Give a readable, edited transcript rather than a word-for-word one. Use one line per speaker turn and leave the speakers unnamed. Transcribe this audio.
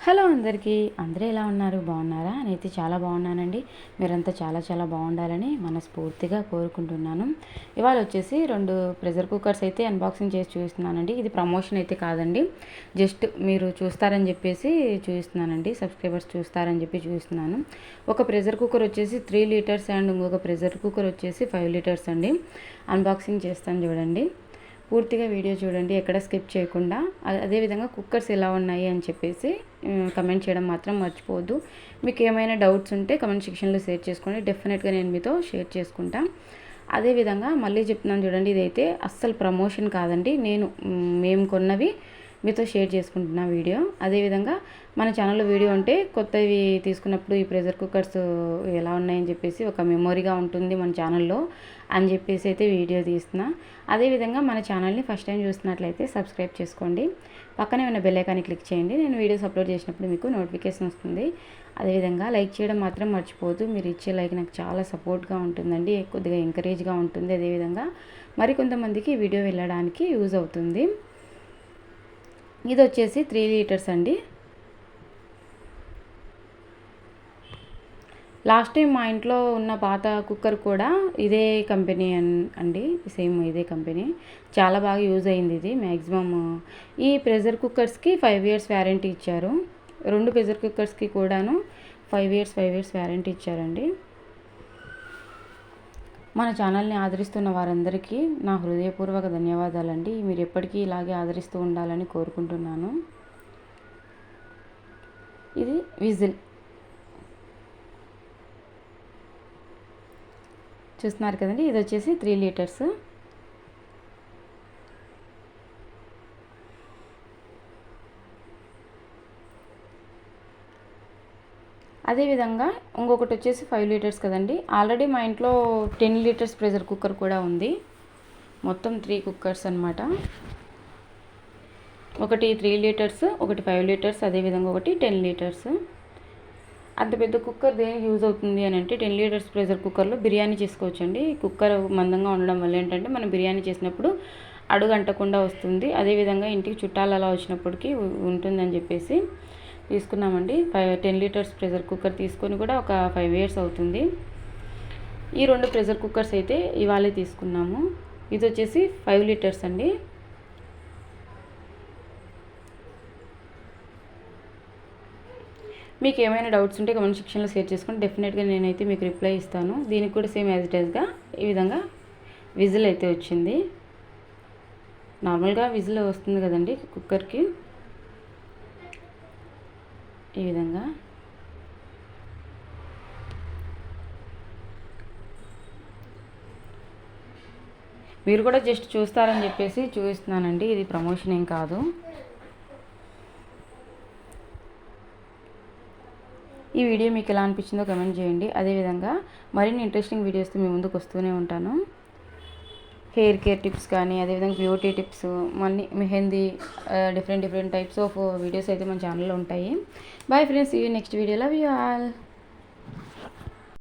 Hello అందరికీ, అందరూ ఎలా ఉన్నారు? బాగున్నారా? నేనైతే చాలా బాగున్నానండి. మీరంతా చాలా చాలా బాగుండాలని మనస్ఫూర్తిగా కోరుకుంటున్నాను. ఇవాళ వచ్చేసి 2 ప్రెషర్ కుక్కర్స్ అయితే అన్బాక్సింగ్ చేసి చూపిస్తున్నానండి. ఇది ప్రమోషన్ అయితే కాదండి, జస్ట్ మీరు చూస్తారని చెప్పేసి చూపిస్తున్నానండి. సబ్స్క్రైబర్స్ చూస్తారని చెప్పి చూపిస్తున్నాను. ఒక ప్రెషర్ కుక్కర్ వచ్చేసి 3 లీటర్స్ అండ్ ఇంకొక ప్రెషర్ కుక్కర్ వచ్చేసి 5 లీటర్స్ అండి. అన్బాక్సింగ్ చేస్తాను చూడండి. పూర్తిగా వీడియో చూడండి, ఎక్కడ స్కిప్ చేయకుండా. అదేవిధంగా కుక్కర్స్ ఎలా ఉన్నాయి అని చెప్పేసి కమెంట్ చేయడం మాత్రం మర్చిపోవద్దు. మీకు ఏమైనా డౌట్స్ ఉంటే కమెంట్ సెక్షన్లో షేర్ చేసుకోండి, డెఫినెట్గా నేను మీతో షేర్ చేసుకుంటా. అదేవిధంగా మళ్ళీ చెప్తున్నాను చూడండి, ఇదైతే అస్సలు ప్రమోషన్ కాదండి, మేము కొన్నవి మీతో షేర్ చేసుకుంటున్న వీడియో. అదేవిధంగా మన ఛానల్లో వీడియో ఉంటే కొత్తవి తీసుకున్నప్పుడు ఈ ప్రెషర్ కుక్కర్స్ ఎలా ఉన్నాయని చెప్పేసి ఒక మెమొరీగా ఉంటుంది మన ఛానల్లో అని చెప్పేసి అయితే వీడియో తీస్తున్నా. అదేవిధంగా మన ఛానల్ని ఫస్ట్ టైం చూస్తున్నట్లయితే సబ్స్క్రైబ్ చేసుకోండి, పక్కనే ఉన్న బెల్ ఐకాన్ని క్లిక్ చేయండి. నేను వీడియోస్ అప్లోడ్ చేసినప్పుడు మీకు నోటిఫికేషన్ వస్తుంది. అదేవిధంగా లైక్ చేయడం మాత్రం మర్చిపోవద్దు. మీరు ఇచ్చే లైక్ నాకు చాలా సపోర్ట్గా ఉంటుందండి, కొద్దిగా ఎంకరేజ్గా ఉంటుంది. అదేవిధంగా మరికొంతమందికి ఈ వీడియో వెళ్ళడానికి యూజ్ అవుతుంది. ఇది వచ్చేసి 3 లీటర్స్ అండి. లాస్ట్ టైం మా ఇంట్లో ఉన్న పాత కుక్కర్ కూడా ఇదే కంపెనీ అండి, సేమ్ ఇదే కంపెనీ. చాలా బాగా యూజ్ అయింది ఇది. మ్యాక్సిమమ్ ఈ ప్రెషర్ కుక్కర్స్కి 5 ఇయర్స్ వ్యారంటీ ఇచ్చారు. 2 ప్రెషర్ కుక్కర్స్కి కూడాను 5 ఇయర్స్ వ్యారంటీ ఇచ్చారండి. మన ఛానల్ని ఆదరిస్తున్న వారందరికీ నా హృదయపూర్వక ధన్యవాదాలండి. మీరు ఎప్పటికీ ఇలాగే ఆదరిస్తూ ఉండాలని కోరుకుంటున్నాను. ఇది విజిల్ చూస్తున్నారు కదండి, ఇది వచ్చేసి 3 లీటర్స్. అదేవిధంగా ఇంకొకటి వచ్చేసి 5 లీటర్స్ కదండి. ఆల్రెడీ మా ఇంట్లో 10 లీటర్స్ ప్రెషర్ కుక్కర్ కూడా ఉంది. మొత్తం 3 కుక్కర్స్ అనమాట. ఒకటి 3 లీటర్స్, ఒకటి 5 లీటర్స్, అదేవిధంగా ఒకటి 10 లీటర్స్. అంత పెద్ద కుక్కర్ దేనికి యూజ్ అవుతుంది అని అంటే, 10 లీటర్స్ ప్రెషర్ కుక్కర్లో బిర్యానీ చేసుకోవచ్చండి. కుక్కర్ మందంగా ఉండడం వల్ల ఏంటంటే మనం బిర్యానీ చేసినప్పుడు అడుగు అంటకుండా వస్తుంది. అదేవిధంగా ఇంటికి చుట్టాలు అలా వచ్చినప్పటికీ ఉంటుందని చెప్పేసి తీసుకున్నామండి. 10 లీటర్స్ ప్రెషర్ కుక్కర్ తీసుకొని కూడా ఒక 5 ఇయర్స్ అవుతుంది. ఈ 2 ప్రెషర్ కుక్కర్స్ అయితే ఇవాళే తీసుకున్నాము. ఇది వచ్చేసి 5 లీటర్స్ అండి. మీకు ఏమైనా డౌట్స్ ఉంటే కమెంట్ సెక్షన్లో షేర్ చేసుకోండి, డెఫినెట్గా నేనైతే మీకు రిప్లై ఇస్తాను. దీనికి కూడా సేమ్ యాజ్ ఇట్ ఈస్గా ఈ విధంగా విజిల్ అయితే వచ్చింది. నార్మల్గా విజిల్ వస్తుంది కదండి కుక్కర్కి, ఈ విధంగా. మీరు కూడా జస్ట్ చూస్తారని చెప్పేసి చూపిస్తున్నానండి, ఇది ప్రమోషన్ ఏం కాదు. ఈ వీడియో మీకు ఎలా అనిపించిందో కమెంట్ చేయండి. అదేవిధంగా మరిన్ని ఇంట్రెస్టింగ్ వీడియోస్తో మీ ముందుకు వస్తూనే ఉంటాను. హెయిర్ కేర్ టిప్స్ కానీ, అదేవిధంగా బ్యూటీ టిప్స్, మళ్ళీ mehndi, different types of videos అయితే మన ఛానల్లో ఉంటాయి. బాయ్ ఫ్రెండ్స్, ఈ next video. Love you all.